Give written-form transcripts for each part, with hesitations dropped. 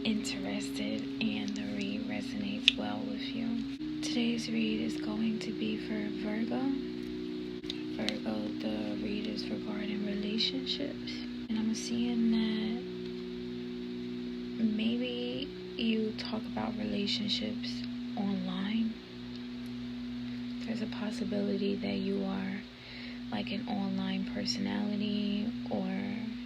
interested and the read resonates well with you. Today's read is going to be for Virgo. Virgo, the read is regarding relationships. And I'm seeing that maybe you talk about relationships online. There's a possibility that you are like an online personality or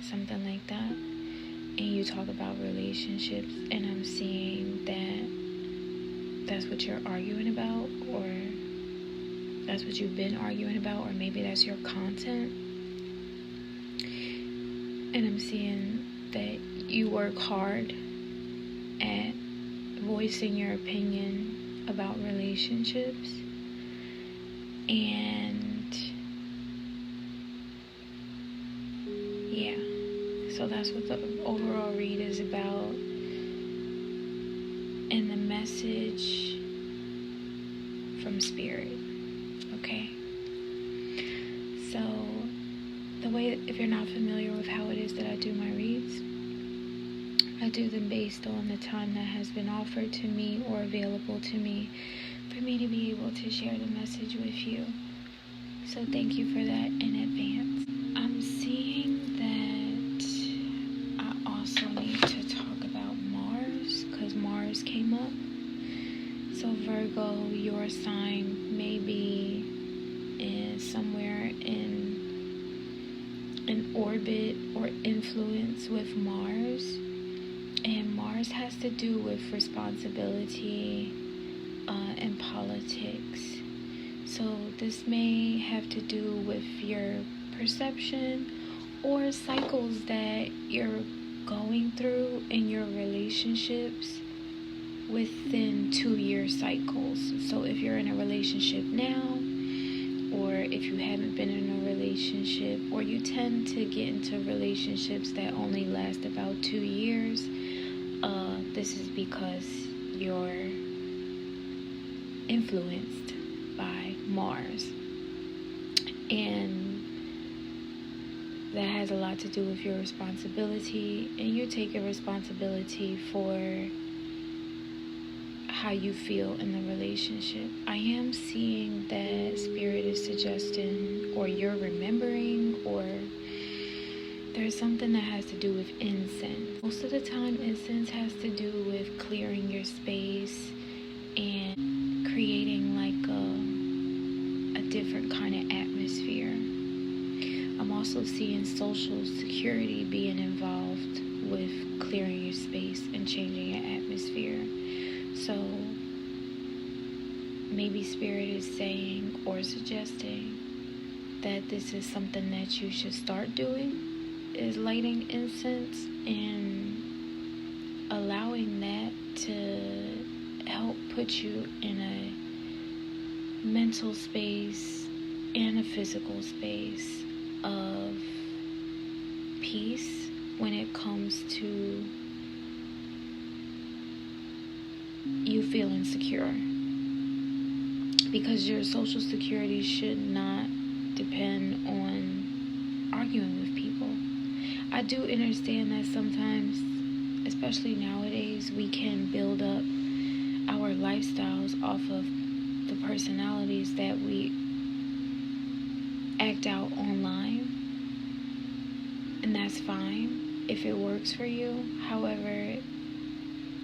something like that, and you talk about relationships, and I'm seeing that that's what you're arguing about, or that's what you've been arguing about, or maybe that's your content. And I'm seeing that you work hard at voicing your opinion about relationships, and yeah, so that's what the overall read is about. And the message from Spirit, okay? So the way, if you're not familiar with how it is that I do my reads, I do them based on the time that has been offered to me or available to me for me to be able to share the message with you. So thank you for that in advance. I'm seeing that I also need to talk about Mars, because Mars came up. So Virgo, your sign may be somewhere in an orbit or influence with Mars. And Mars has to do with responsibility and politics. So this may have to do with your perception or cycles that you're going through in your relationships within 2-year cycles. So if you're in a relationship now, or if you haven't been in a relationship, or you tend to get into relationships that only last about 2 years, this is because you're influenced by Mars. And that has a lot to do with your responsibility, and you're taking responsibility for how you feel in the relationship. I am seeing that Spirit is suggesting, or you're remembering, or there's something that has to do with incense. Most of the time, incense has to do with clearing your space and creating like a different kind of atmosphere. I'm also seeing social security being involved with clearing your space and changing your atmosphere. So maybe Spirit is saying or suggesting that this is something that you should start doing, is lighting incense and allowing that to help put you in a mental space and a physical space of peace when it comes to you feeling secure. Because your social security should not depend on arguing with people. I do understand that sometimes, especially nowadays, we can build up our lifestyles off of the personalities that we act out online, and that's fine if it works for you. However,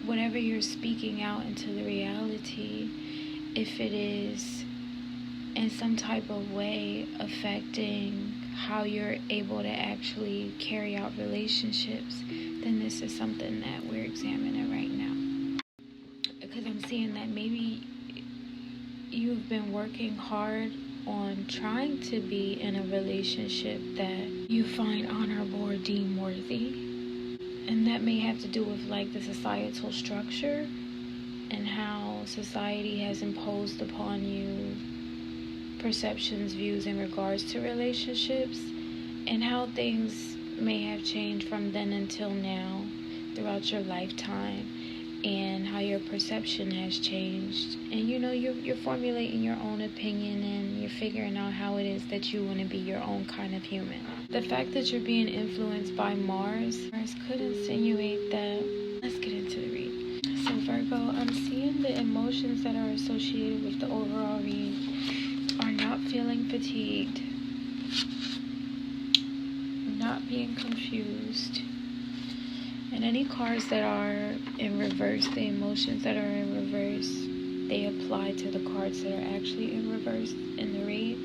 whatever you're speaking out into the reality, if it is in some type of way affecting how you're able to actually carry out relationships, then this is something that we're examining right now. Because I'm seeing that maybe you've been working hard on trying to be in a relationship that you find honorable or deem worthy. And that may have to do with like the societal structure and how society has imposed upon you perceptions, views in regards to relationships, and how things may have changed from then until now throughout your lifetime. and how your perception has changed. And you know, you're formulating your own opinion, and you're figuring out how it is that you want to be your own kind of human. The fact that you're being influenced by Mars could insinuate that. Let's get into the read. So Virgo, I'm seeing the emotions that are associated with the overall read are not feeling fatigued, not being confused. And any cards that are in reverse, the emotions that are in reverse, they apply to the cards that are actually in reverse in the read.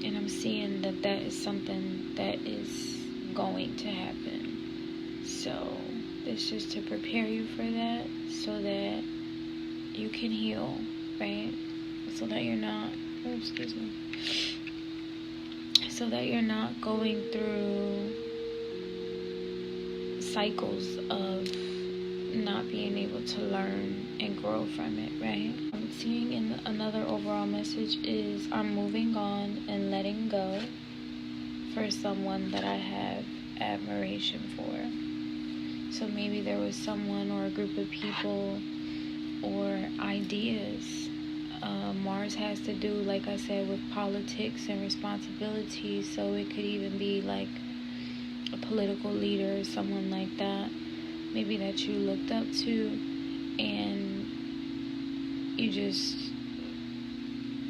And I'm seeing that that is something that is going to happen. So it's just to prepare you for that, so that you can heal, right? So that you're not, so that you're not going through cycles of not being able to learn and grow from it, right? I'm seeing in another overall message is I'm moving on and letting go for someone that I have admiration for. So maybe there was someone or a group of people or ideas. Mars has to do, like I said, with politics and responsibility, so it could even be like a political leader or someone like that, maybe that you looked up to, and you just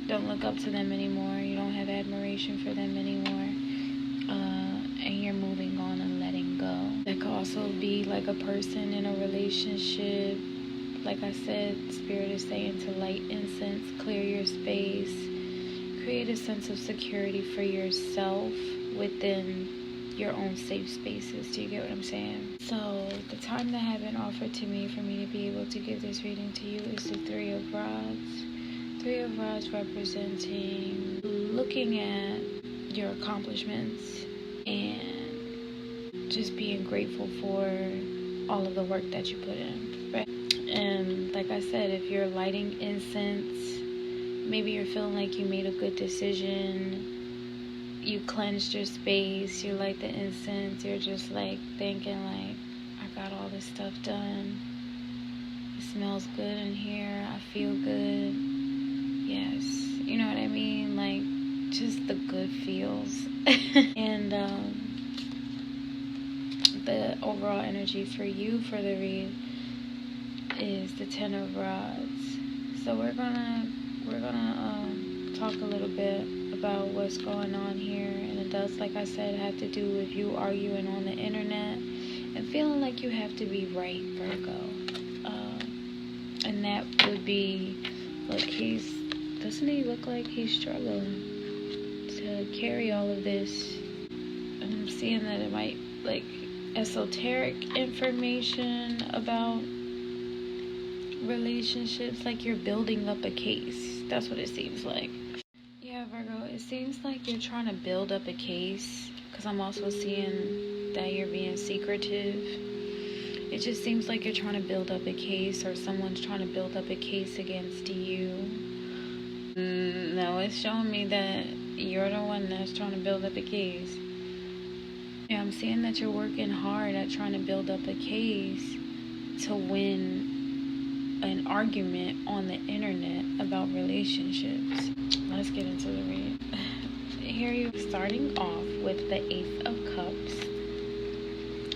don't look up to them anymore. You don't have admiration for them anymore, and you're moving on and letting go. That could also be like a person in a relationship. Like I said, Spirit is saying to light incense, clear your space, create a sense of security for yourself within your own safe spaces. Do you get what I'm saying? So the time that had been offered to me for me to be able to give this reading to you is the Three of Rods. Three of Rods representing looking at your accomplishments and just being grateful for all of the work that you put in, right? And like I said, if you're lighting incense, maybe you're feeling like you made a good decision, you cleansed your space, you light the incense, you're just like thinking like, I got all this stuff done, it smells good in here, I feel good, yes, you know what I mean, like just the good feels. And the overall energy for you for the read is the Ten of Rods. So we're gonna talk a little bit about what's going on here, and it does, like I said, have to do with you arguing on the internet and feeling like you have to be right, Virgo. And that would be, look, doesn't he look like he's struggling to carry all of this? And I'm seeing that it might, like, esoteric information about relationships, like you're building up a case. That's what it seems like. Yeah, Virgo, it seems like you're trying to build up a case, because I'm also seeing that you're being secretive. It just seems like you're trying to build up a case, or someone's trying to build up a case against you. No, it's showing me that you're the one that's trying to build up a case. Yeah, I'm seeing that you're working hard at trying to build up a case to win an argument on the internet about relationships. Let's get into the read. Here you're starting off with the Ace of Cups.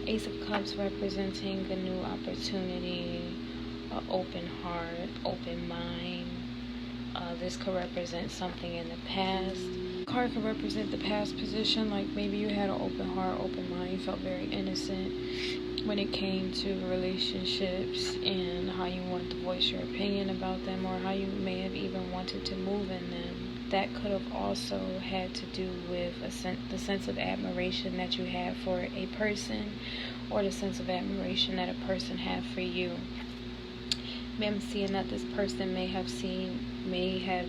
Ace of Cups representing a new opportunity, an open heart, open mind. This could represent something in the past. Card could represent the past position, like maybe you had an open heart, open mind, you felt very innocent when it came to relationships and how you wanted to voice your opinion about them, or how you may have even wanted to move in them. That could have also had to do with the sense of admiration that you have for a person, or the sense of admiration that a person had for you. I'm seeing that this person may have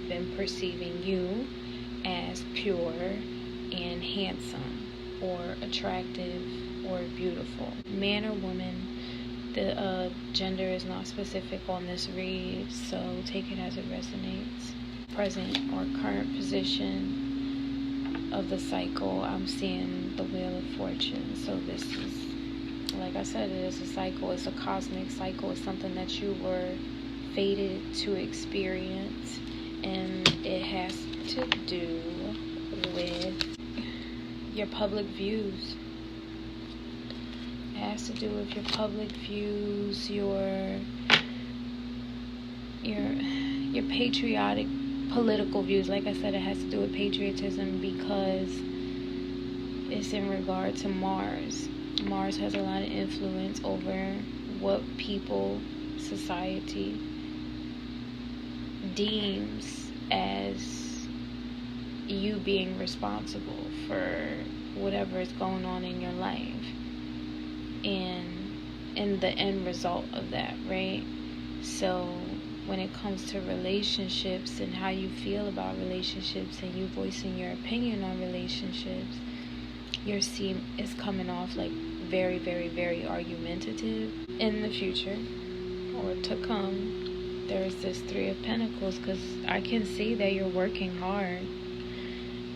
been perceiving you as pure and handsome, or attractive, or beautiful. Man or woman, the gender is not specific on this read, so take it as it resonates. Present or current position of the cycle, I'm seeing the Wheel of Fortune, so this is like I said, it is a cycle. It's a cosmic cycle. It's something that you were fated to experience, and it has to do with your public views. It has to do with your public views, your patriotic political views. Like I said, it has to do with patriotism because it's in regard to Mars. Mars has a lot of influence over what people, society, deems as you being responsible for whatever is going on in your life and the end result of that, right? So when it comes to relationships and how you feel about relationships and you voicing your opinion on relationships, your seam is coming off like very, very, very argumentative. In the future or to come, there's this Three of Pentacles, because I can see that you're working hard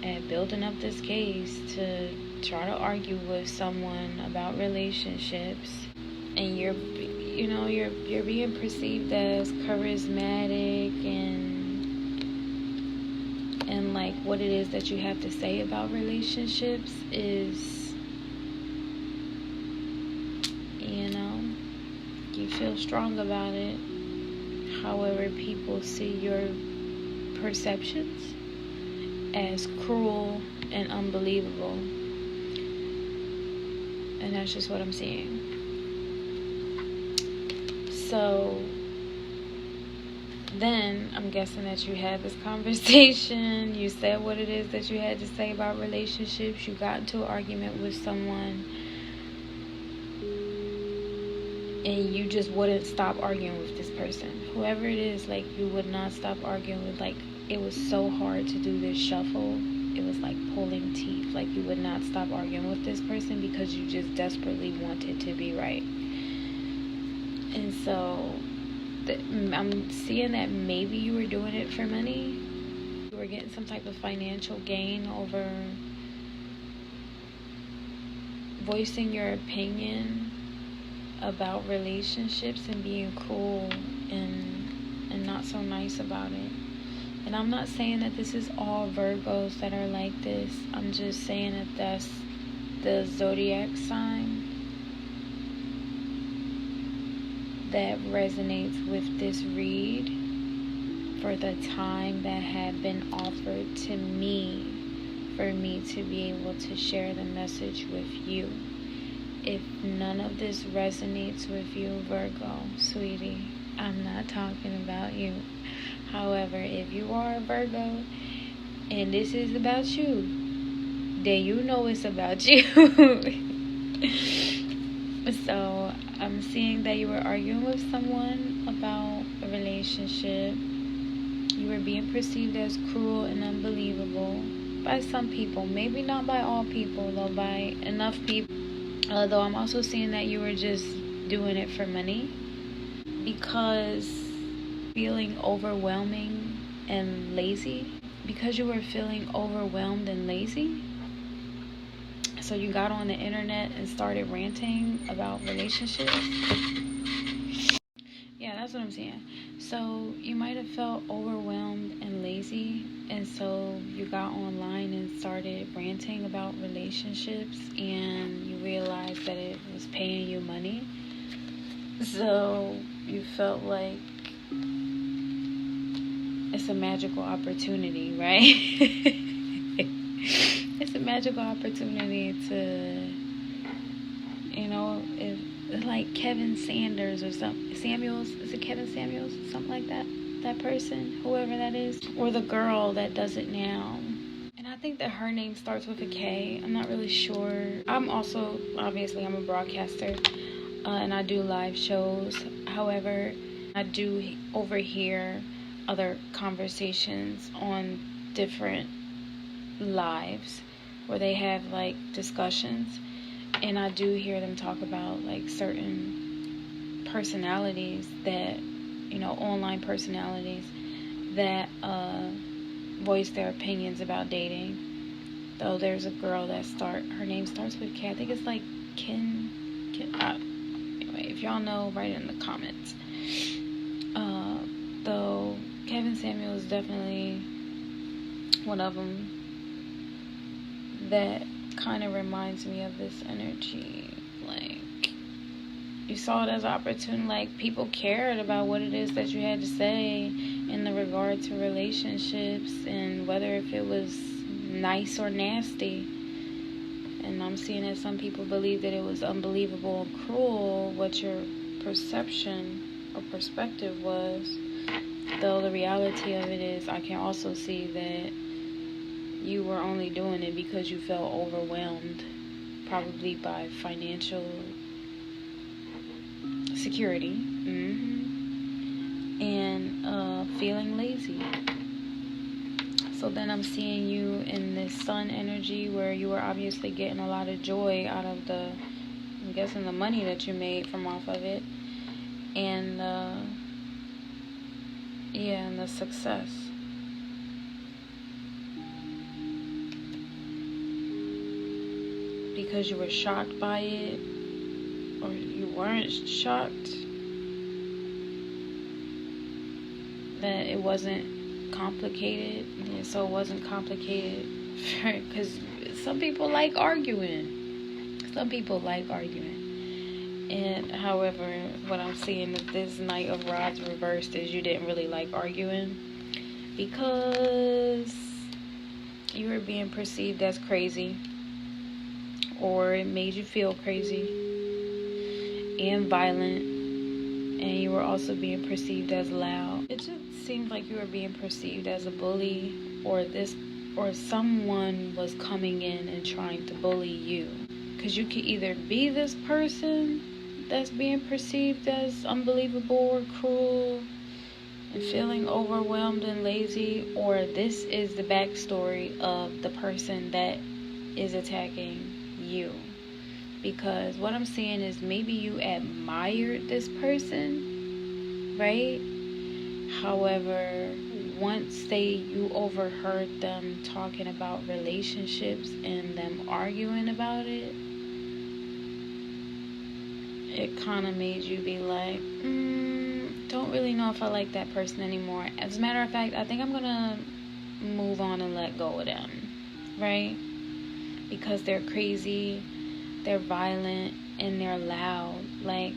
at building up this case to try to argue with someone about relationships, and you're being perceived as charismatic and like what it is that you have to say about relationships is, you feel strong about it. However, people see your perceptions as cruel and unbelievable, and that's just what I'm seeing. So then I'm guessing that you had this conversation, you said what it is that you had to say about relationships, you got into an argument with someone, and you just wouldn't stop arguing with this person. Whoever it is, like, you would not stop arguing with. Like, it was so hard to do this shuffle. It was like pulling teeth. Like, you would not stop arguing with this person because you just desperately wanted to be right. And so I'm seeing that maybe you were doing it for money. You were getting some type of financial gain over voicing your opinion about relationships and being cruel and not so nice about it. And I'm not saying that this is all Virgos that are like this. I'm just saying that that's the zodiac sign that resonates with this read for the time that had been offered to me for me to be able to share the message with you. If none of this resonates with you, Virgo, sweetie, I'm not talking about you. However, if you are a Virgo and this is about you, then you know it's about you. So I'm seeing that you were arguing with someone about a relationship. You were being perceived as cruel and unbelievable by some people. Maybe not by all people, though, by enough people. Although I'm also seeing that you were just doing it for money, because feeling overwhelming and lazy. Because you were feeling overwhelmed and lazy, so you got on the internet and started ranting about relationships. Yeah, that's what I'm saying. So you might have felt overwhelmed and lazy, and so you got online and started ranting about relationships, and you realized that it was paying you money. So you felt like it's a magical opportunity, right? It's a magical opportunity to, if like Kevin Sanders or something. Samuels, is it Kevin Samuels? Something like that. That person, whoever that is. Or the girl that does it now. And I think that her name starts with a K. I'm not really sure. I'm also, obviously, I'm a broadcaster. And I do live shows. However, I do overhear other conversations on different lives where they have like discussions, and I do hear them talk about like certain personalities that, online personalities that voice their opinions about dating. Though there's a girl that her name starts with K. I think it's like Anyway, if y'all know, write it in the comments. Though Kevin Samuel is definitely one of them that kind of reminds me of this energy. Like, you saw it as opportune. Like, people cared about what it is that you had to say in the regard to relationships, and whether if it was nice or nasty. And I'm seeing that some people believe that it was unbelievable and cruel what your perception or perspective was. Though the reality of it is, I can also see that you were only doing it because you felt overwhelmed, probably by financial security, and feeling lazy. So then I'm seeing you in this sun energy where you were obviously getting a lot of joy out of I'm guessing the money that you made from off of it, and and the success. Because you were shocked by it, or you weren't shocked that it wasn't complicated. And so it wasn't complicated because some people like arguing. And however, what I'm seeing is this Knight of Rods reversed is you didn't really like arguing because you were being perceived as crazy, or it made you feel crazy and violent, and you were also being perceived as loud. It just seemed like you were being perceived as a bully, or someone was coming in and trying to bully you. Because you could either be this person that's being perceived as unbelievable or cruel and feeling overwhelmed and lazy, or this is the backstory of the person that is attacking you. Because what I'm seeing is maybe you admired this person, right? However, once you overheard them talking about relationships and them arguing about it, it kind of made you be like, don't really know if I like that person anymore. As a matter of fact, I think I'm gonna move on and let go of them, right? Because they're crazy, they're violent, and they're loud. Like,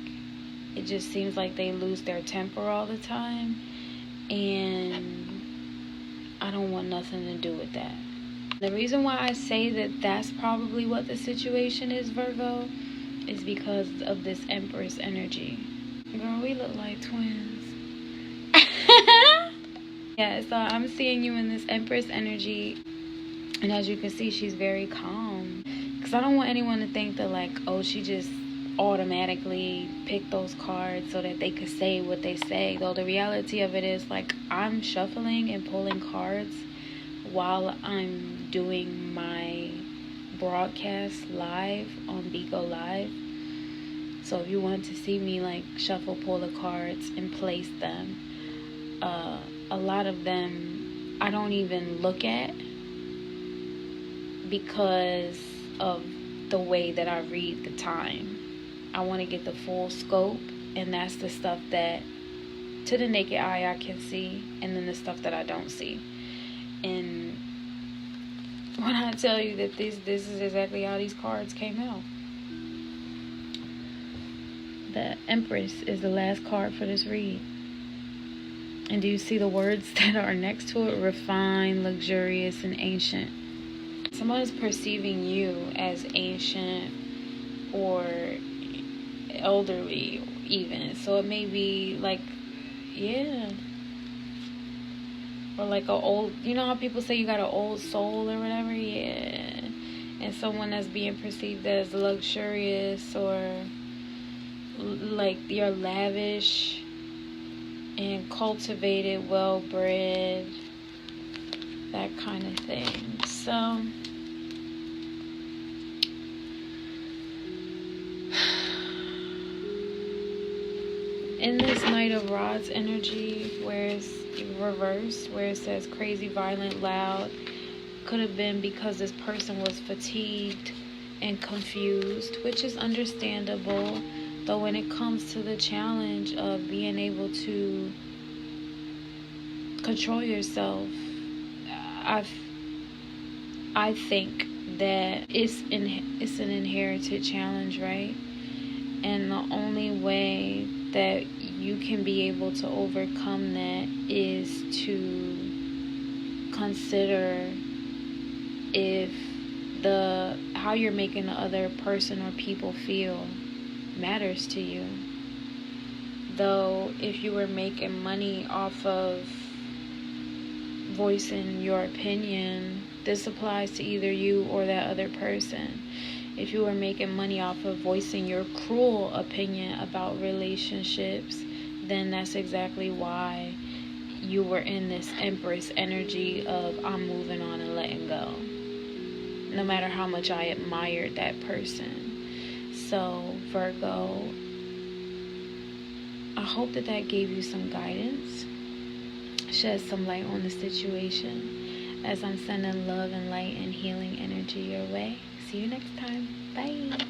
it just seems like they lose their temper all the time, and I don't want nothing to do with that. The reason why I say that that's probably what the situation is, Virgo, is because of this Empress energy. Girl, we look like twins. Yeah, so I'm seeing you in this Empress energy, and as you can see, she's very calm. Because I don't want anyone to think that, like, oh, she just automatically picked those cards so that they could say what they say. Though the reality of it is, like, I'm shuffling and pulling cards while I'm doing my broadcast live on VIRGO Live. So if you want to see me, like, shuffle, pull the cards and place them, a lot of them I don't even look at because of the way that I read the time. I want to get the full scope, and that's the stuff that to the naked eye I can see, and then the stuff that I don't see. And when I tell you that this is exactly how these cards came out. The Empress is the last card for this read. And do you see the words that are next to it? Refined, luxurious, and ancient. Someone is perceiving you as ancient or elderly even. So it may be like, yeah. Or like a old, you know how people say you got an old soul or whatever? Yeah. And someone that's being perceived as luxurious, or like you're lavish and cultivated, well-bred, that kind of thing. So in this Knight of Rods energy, where it's reversed, where it says crazy, violent, loud, could have been because this person was fatigued and confused, which is understandable. But when it comes to the challenge of being able to control yourself, I think that it's an inherited challenge, right? And the only way that you can be able to overcome that is to consider if how you're making the other person or people feel matters to you. Though if you were making money off of voicing your opinion, this applies to either you or that other person. If you were making money off of voicing your cruel opinion about relationships, then that's exactly why you were in this Empress energy of I'm moving on and letting go, no matter how much I admired that person. So Virgo, I hope that gave you some guidance, shed some light on the situation, as I'm sending love and light and healing energy your way. See you next time. Bye.